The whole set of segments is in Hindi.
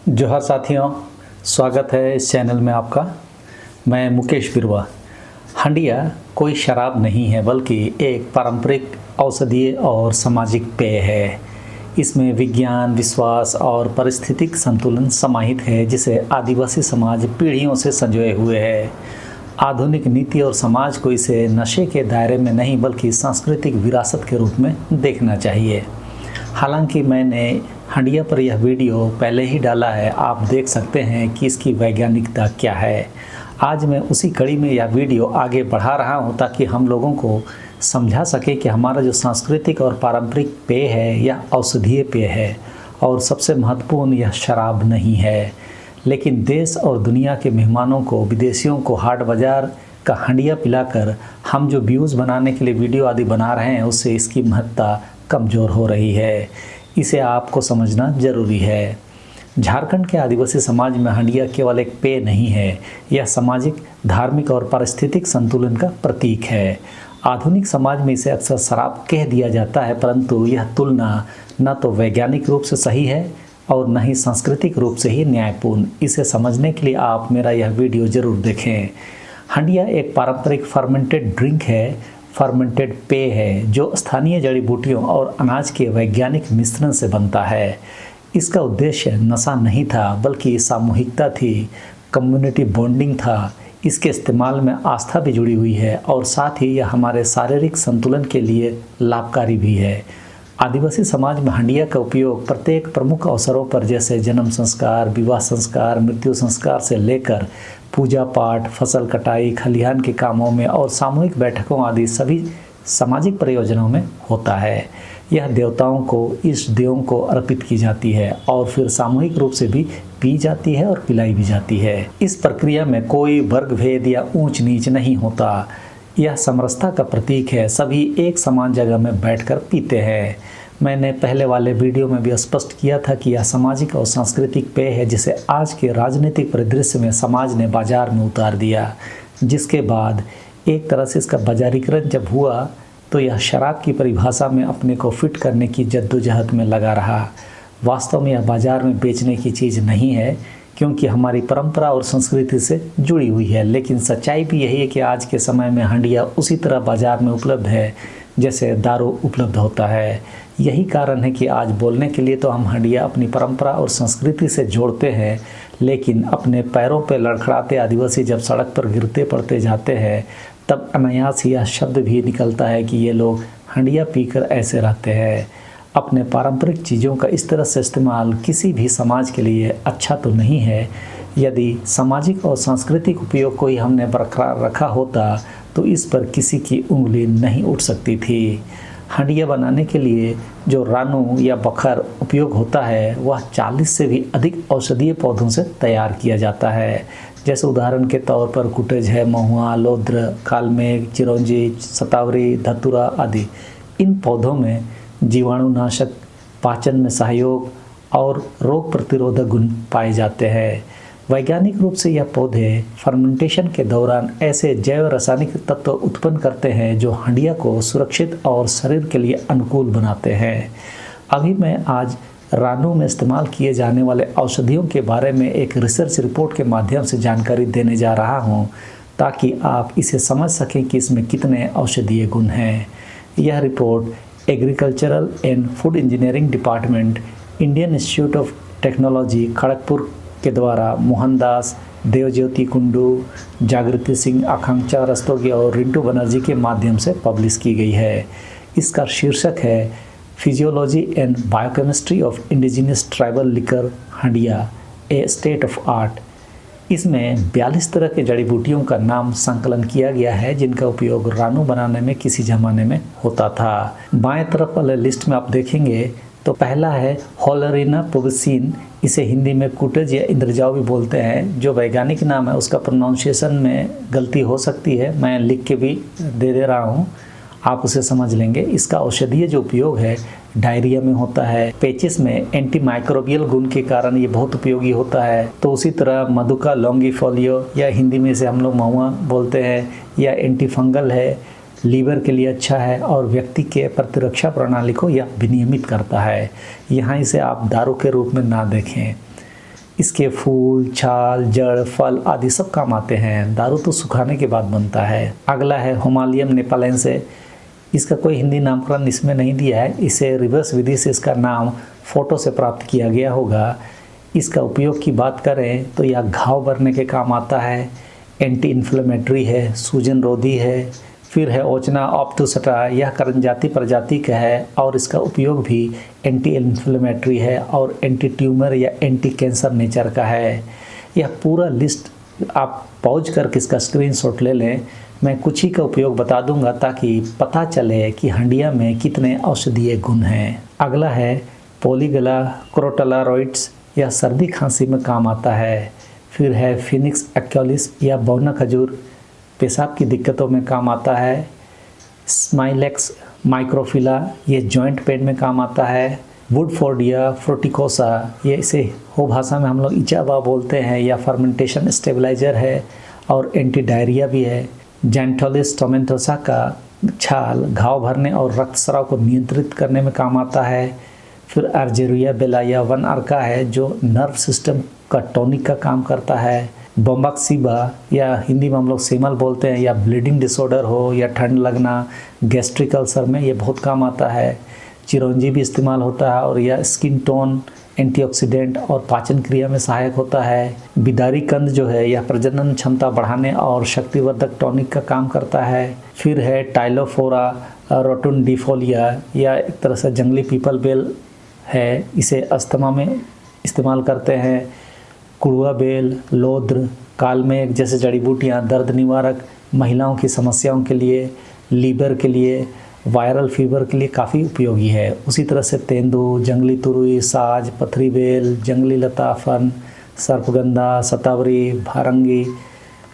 जोहार साथियों, स्वागत है इस चैनल में आपका। मैं मुकेश बिरवा। हंडिया कोई शराब नहीं है बल्कि एक पारंपरिक औषधीय और सामाजिक पेय है। इसमें विज्ञान, विश्वास और पारिस्थितिक संतुलन समाहित है जिसे आदिवासी समाज पीढ़ियों से संजोए हुए है। आधुनिक नीति और समाज को इसे नशे के दायरे में नहीं बल्कि सांस्कृतिक विरासत के रूप में देखना चाहिए। हालांकि मैंने हंडिया पर यह वीडियो पहले ही डाला है, आप देख सकते हैं कि इसकी वैज्ञानिकता क्या है। आज मैं उसी कड़ी में यह वीडियो आगे बढ़ा रहा हूं ताकि हम लोगों को समझा सके कि हमारा जो सांस्कृतिक और पारंपरिक पेय है यह औषधीय पेय है और सबसे महत्वपूर्ण यह शराब नहीं है। लेकिन देश और दुनिया के मेहमानों को, विदेशियों को हाट बाज़ार का हंडिया पिलाकर हम जो व्यूज़ बनाने के लिए वीडियो आदि बना रहे हैं उससे इसकी महत्ता कमज़ोर हो रही है। इसे आपको समझना ज़रूरी है। झारखंड के आदिवासी समाज में हंडिया केवल एक पेय नहीं है, यह सामाजिक, धार्मिक और पारिस्थितिक संतुलन का प्रतीक है। आधुनिक समाज में इसे अक्सर शराब कह दिया जाता है, परंतु यह तुलना न तो वैज्ञानिक रूप से सही है और न ही सांस्कृतिक रूप से ही न्यायपूर्ण। इसे समझने के लिए आप मेरा यह वीडियो ज़रूर देखें। हंडिया एक पारंपरिक फर्मेंटेड ड्रिंक है, फर्मेंटेड पेय है जो स्थानीय जड़ी बूटियों और अनाज के वैज्ञानिक मिश्रण से बनता है। इसका उद्देश्य नशा नहीं था बल्कि सामूहिकता थी, कम्युनिटी बॉन्डिंग था। इसके इस्तेमाल में आस्था भी जुड़ी हुई है और साथ ही यह हमारे शारीरिक संतुलन के लिए लाभकारी भी है। आदिवासी समाज में हंडिया का उपयोग प्रत्येक प्रमुख अवसरों पर जैसे जन्म संस्कार, विवाह संस्कार, मृत्यु संस्कार से लेकर पूजा पाठ, फसल कटाई, खलिहान के कामों में और सामूहिक बैठकों आदि सभी सामाजिक प्रयोजनों में होता है। यह देवताओं को, इष्ट देवों को अर्पित की जाती है और फिर सामूहिक रूप से भी पी जाती है और पिलाई भी जाती है। इस प्रक्रिया में कोई वर्ग भेद या ऊंच नीच नहीं होता। यह समरसता का प्रतीक है, सभी एक समान जगह में बैठकर पीते हैं। मैंने पहले वाले वीडियो में भी स्पष्ट किया था कि यह सामाजिक और सांस्कृतिक पेय है जिसे आज के राजनीतिक परिदृश्य में समाज ने बाजार में उतार दिया, जिसके बाद एक तरह से इसका बाजारीकरण जब हुआ तो यह शराब की परिभाषा में अपने को फिट करने की जद्दोजहद में लगा रहा। वास्तव में यह बाजार में बेचने की चीज़ नहीं है क्योंकि हमारी परंपरा और संस्कृति से जुड़ी हुई है। लेकिन सच्चाई भी यही है कि आज के समय में हंडिया उसी तरह बाज़ार में उपलब्ध है जैसे दारू उपलब्ध होता है। यही कारण है कि आज बोलने के लिए तो हम हंडिया अपनी परंपरा और संस्कृति से जोड़ते हैं, लेकिन अपने पैरों पर लड़खड़ाते आदिवासी जब सड़क पर गिरते पड़ते जाते हैं तब अनायास यह शब्द भी निकलता है कि ये लोग हंडिया पीकर ऐसे रहते हैं। अपने पारंपरिक चीज़ों का इस तरह से इस्तेमाल किसी भी समाज के लिए अच्छा तो नहीं है। यदि सामाजिक और सांस्कृतिक उपयोग को ही हमने बरकरार रखा होता तो इस पर किसी की उंगली नहीं उठ सकती थी। हंडिया बनाने के लिए जो रानू या बखर उपयोग होता है वह 40 से भी अधिक औषधीय पौधों से तैयार किया जाता है। जैसे उदाहरण के तौर पर कुटेज है, महुआ, लोद्र, कालमेघ, चिरौंजी, सतावरी, धतूरा आदि। इन पौधों में जीवाणुनाशक, पाचन में सहयोग और रोग प्रतिरोधक गुण पाए जाते हैं। वैज्ञानिक रूप से यह पौधे फर्मेंटेशन के दौरान ऐसे जैव रासायनिक तत्व उत्पन्न करते हैं जो हंडिया को सुरक्षित और शरीर के लिए अनुकूल बनाते हैं। अभी मैं आज रानू में इस्तेमाल किए जाने वाले औषधियों के बारे में एक रिसर्च रिपोर्ट के माध्यम से जानकारी देने जा रहा हूं ताकि आप इसे समझ सकें कि इसमें कितने औषधीय गुण हैं। यह report agricultural and food engineering department, Indian institute of technology Kharagpur के द्वारा मोहनदास, देवज्योति कुंडू, जागृति सिंह, आकांक्षा रस्तोगी और रिंटू बनर्जी के माध्यम से पब्लिश की गई है। इसका शीर्षक है physiology and biochemistry of indigenous tribal liquor Handia, A state of art. इसमें 42 तरह के जड़ी बूटियों का नाम संकलन किया गया है जिनका उपयोग रानू बनाने में किसी ज़माने में होता था। बाएं तरफ वाले लिस्ट में आप देखेंगे तो पहला है होलरीना पोविसिन। इसे हिंदी में कुटेज या इंद्रजाव भी बोलते हैं। जो वैज्ञानिक नाम है उसका प्रोनाउंसिएशन में गलती हो सकती है, मैं लिख के भी दे रहा हूँ, आप उसे समझ लेंगे। इसका औषधीय जो उपयोग है डायरिया में होता है, पेचिस में एंटी माइक्रोबियल गुण के कारण ये बहुत उपयोगी होता है। तो उसी तरह मधुका लॉन्गिफोलियो या हिंदी में से हम लोग महुआ बोलते हैं, या एंटी फंगल है, लीवर के लिए अच्छा है और व्यक्ति के प्रतिरक्षा प्रणाली को यह विनियमित करता है। यहाँ इसे आप दारू के रूप में ना देखें। इसके फूल, छाल, जड़, फल आदि सब काम आते हैं। दारू तो सुखाने के बाद बनता है। अगला है हिमालयम नेपालेंसे। इसका कोई हिंदी नामकरण इसमें नहीं दिया है। इसे रिवर्स विधि से इसका नाम फोटो से प्राप्त किया गया होगा। इसका उपयोग की बात करें तो यह घाव भरने के काम आता है, एंटी इन्फ्लेमेटरी है, सूजन रोधी है। फिर है ओचना ऑप्टोसटा, यह करंजाती प्रजाति का है और इसका उपयोग भी एंटी इन्फ्लेमेटरी है और एंटी ट्यूमर या एंटी कैंसर नेचर का है। यह पूरा लिस्ट आप पॉज करके इसका स्क्रीनशॉट ले लें। मैं कुछ ही का उपयोग बता दूंगा ताकि पता चले कि हंडिया में कितने औषधीय गुण हैं। अगला है पोलीगला क्रोटलारॉइड्स, यह सर्दी खांसी में काम आता है। फिर है फिनिक्स एक्योलिस या बौना खजूर, पेशाब की दिक्कतों में काम आता है। स्माइलेक्स माइक्रोफिला, ये जॉइंट पेन में काम आता है। वुडफोर्डिया फ्रूटिकोसा, ये इसे हो भाषा में हम लोग इचाबा बोलते हैं, या फर्मेंटेशन स्टेबलाइजर है और एंटी डायरिया भी है। जेंटोलिस टोमेंटोसा का छाल घाव भरने और रक्तस्राव को नियंत्रित करने में काम आता है। फिर अर्जेरिया बेलाया वन अर्का है जो नर्व सिस्टम का टॉनिक का काम करता है। बोम्बाक्सीबा, या हिंदी में हम लोग सेमल बोलते हैं, या ब्लीडिंग डिसऑर्डर हो या ठंड लगना, गैस्ट्रिक अल्सर में ये बहुत काम आता है। चिरौंजी भी इस्तेमाल होता है और यह स्किन टोन, एंटीऑक्सीडेंट और पाचन क्रिया में सहायक होता है। बिदारी कंद जो है यह प्रजनन क्षमता बढ़ाने और शक्तिवर्धक टॉनिक का काम करता है। फिर है टाइलोफोरा रोटुंडिफोलिया, या एक तरह से जंगली पीपल बेल है, इसे अस्थमा में इस्तेमाल करते हैं। कुड़ुआ बेल, लोद्र, कालमेघ जैसे जड़ी बूटियाँ दर्द निवारक, महिलाओं की समस्याओं के लिए, लीवर के लिए, वायरल फीवर के लिए काफ़ी उपयोगी है। उसी तरह से तेंदू, जंगली तुरई, साज, पथरी बेल, जंगली लता, फन, सर्पगंधा, सतावरी, भारंगी,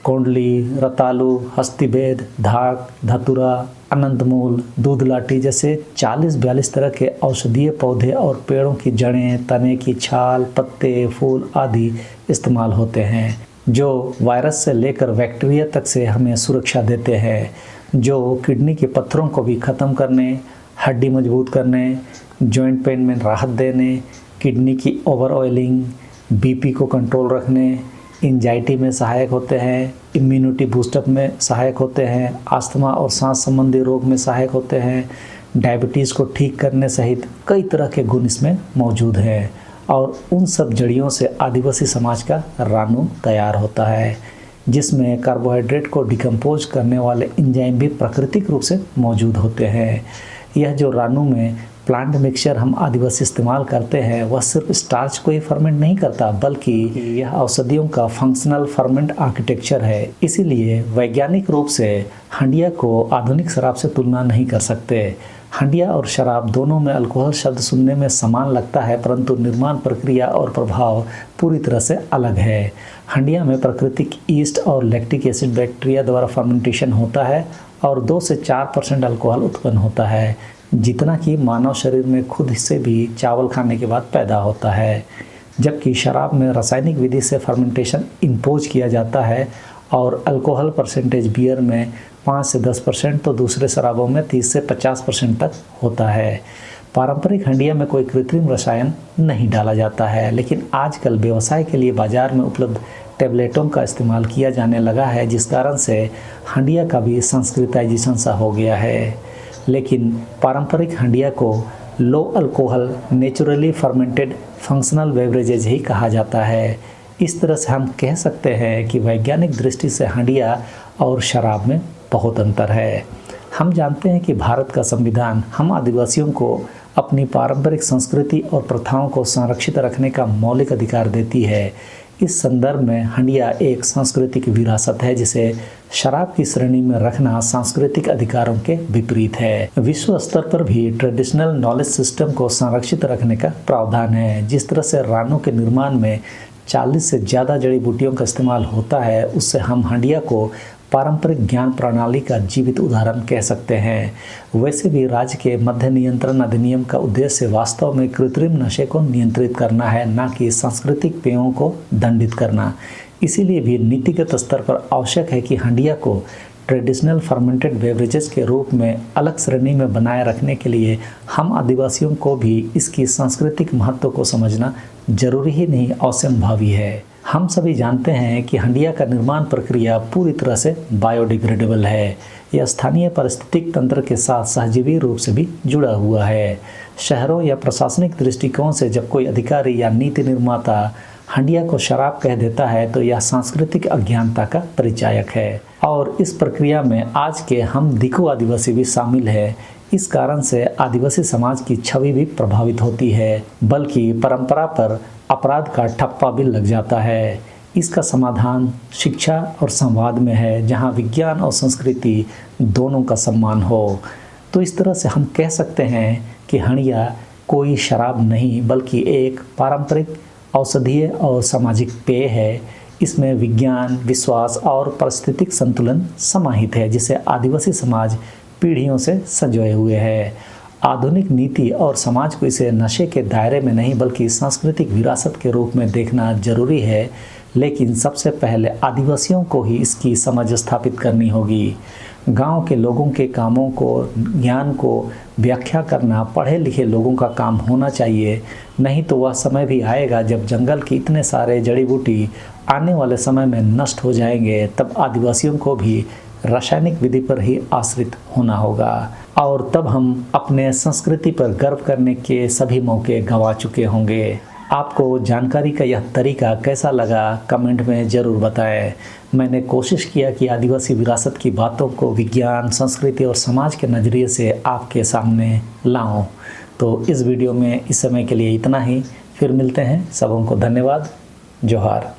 कोंडली, रतालू, हस्तिभेद, धाक, धतुरा, अनंतमूल, दूध लाठी जैसे 40-42 तरह के औषधीय पौधे और पेड़ों की जड़ें, तने की छाल, पत्ते, फूल आदि इस्तेमाल होते हैं, जो वायरस से लेकर बैक्टीरिया तक से हमें सुरक्षा देते हैं, जो किडनी के पत्थरों को भी ख़त्म करने, हड्डी मजबूत करने, जॉइंट पेन में राहत देने, किडनी की ओवर ऑयलिंग, बीपी को कंट्रोल रखने, एंजाइटी में सहायक होते हैं, इम्यूनिटी बूस्टअप में सहायक होते हैं, अस्थमा और सांस संबंधी रोग में सहायक होते हैं, डायबिटीज़ को ठीक करने सहित कई तरह के गुण इसमें मौजूद हैं। और उन सब जड़ियों से आदिवासी समाज का रानू तैयार होता है, जिसमें कार्बोहाइड्रेट को डिकम्पोज करने वाले एंजाइम भी प्राकृतिक रूप से मौजूद होते हैं। यह जो रानू में प्लांट मिक्सचर हम आदिवासी इस्तेमाल करते हैं वह सिर्फ स्टार्च को ही फर्मेंट नहीं करता, बल्कि यह औषधियों का फंक्शनल फर्मेंट आर्किटेक्चर है। इसीलिए वैज्ञानिक रूप से हंडिया को आधुनिक शराब से तुलना नहीं कर सकते। हंडिया और शराब दोनों में अल्कोहल शब्द सुनने में समान लगता है, परंतु निर्माण प्रक्रिया और प्रभाव पूरी तरह से अलग है। हंडिया में प्राकृतिक ईस्ट और लैक्टिक एसिड बैक्टीरिया द्वारा फर्मेंटेशन होता है और 2 से 4% अल्कोहल उत्पन्न होता है, जितना कि मानव शरीर में खुद से भी चावल खाने के बाद पैदा होता है। जबकि शराब में रासायनिक विधि से फर्मेंटेशन इम्पोज किया जाता है और अल्कोहल परसेंटेज बियर में 5 से 10%, तो दूसरे शराबों में 30 से 50% तक होता है। पारंपरिक हंडिया में कोई कृत्रिम रसायन नहीं डाला जाता है, लेकिन आजकल व्यवसाय के लिए बाजार में उपलब्ध टेबलेटों का इस्तेमाल किया जाने लगा है, जिस कारण से हंडिया का भी संस्कृताइजेशन सा हो गया है। लेकिन पारंपरिक हंडिया को low alcohol naturally fermented functional beverages ही कहा जाता है। इस तरह से हम कह सकते हैं कि वैज्ञानिक दृष्टि से हंडिया और शराब में बहुत अंतर है। हम जानते हैं कि भारत का संविधान हम आदिवासियों को अपनी पारंपरिक संस्कृति और प्रथाओं को संरक्षित रखने का मौलिक अधिकार देती है। इस संदर्भ में हंडिया एक सांस्कृतिक विरासत है, जिसे शराब की श्रेणी में रखना सांस्कृतिक अधिकारों के विपरीत है। विश्व स्तर पर भी ट्रेडिशनल नॉलेज सिस्टम को संरक्षित रखने का प्रावधान है। जिस तरह से रानों के निर्माण में 40 से ज़्यादा जड़ी बूटियों का इस्तेमाल होता है, उससे हम हंडिया को पारंपरिक ज्ञान प्रणाली का जीवित उदाहरण कह सकते हैं। वैसे भी राज्य के मध्य नियंत्रण अधिनियम का उद्देश्य वास्तव में कृत्रिम नशे को नियंत्रित करना है, न कि सांस्कृतिक पेयों को दंडित करना। इसीलिए भी नीतिगत स्तर पर आवश्यक है कि हंडिया को ट्रेडिशनल फर्मेंटेड बेवरेजेस के रूप में अलग श्रेणी में बनाए रखने के लिए हम आदिवासियों को भी इसकी सांस्कृतिक महत्व को समझना जरूरी ही नहीं अवश्यंभावी है। हम सभी जानते हैं कि हंडिया का निर्माण प्रक्रिया पूरी तरह से बायोडिग्रेडेबल है। यह स्थानीय पारिस्थितिक तंत्र के साथ सहजीवी रूप से भी जुड़ा हुआ है। शहरों या प्रशासनिक दृष्टिकोण से जब कोई अधिकारी या नीति निर्माता हंडिया को शराब कह देता है तो यह सांस्कृतिक अज्ञानता का परिचायक है। और इस प्रक्रिया में आज के हम दिखू आदिवासी भी शामिल है। इस कारण से आदिवासी समाज की छवि भी प्रभावित होती है, बल्कि परंपरा पर अपराध का ठप्पा भी लग जाता है। इसका समाधान शिक्षा और संवाद में है, जहां विज्ञान और संस्कृति दोनों का सम्मान हो। तो इस तरह से हम कह सकते हैं कि हंडिया कोई शराब नहीं बल्कि एक पारंपरिक औषधीय और सामाजिक पेय है। इसमें विज्ञान, विश्वास और पारिस्थितिक संतुलन समाहित है, जिसे आदिवासी समाज पीढ़ियों से संजोए हुए है। आधुनिक नीति और समाज को इसे नशे के दायरे में नहीं बल्कि सांस्कृतिक विरासत के रूप में देखना जरूरी है, लेकिन सबसे पहले आदिवासियों को ही इसकी समझ स्थापित करनी होगी। गांव के लोगों के कामों को, ज्ञान को व्याख्या करना पढ़े लिखे लोगों का काम होना चाहिए। नहीं तो वह समय भी आएगा जब जंगल के इतने सारे जड़ी बूटी आने वाले समय में नष्ट हो जाएंगे, तब आदिवासियों को भी रासायनिक विधि पर ही आश्रित होना होगा और तब हम अपने संस्कृति पर गर्व करने के सभी मौके गंवा चुके होंगे। आपको जानकारी का यह तरीका कैसा लगा कमेंट में ज़रूर बताएं। मैंने कोशिश किया कि आदिवासी विरासत की बातों को विज्ञान, संस्कृति और समाज के नज़रिए से आपके सामने लाऊं। तो इस वीडियो में इस समय के लिए इतना ही। फिर मिलते हैं। सबों को धन्यवाद। जोहार।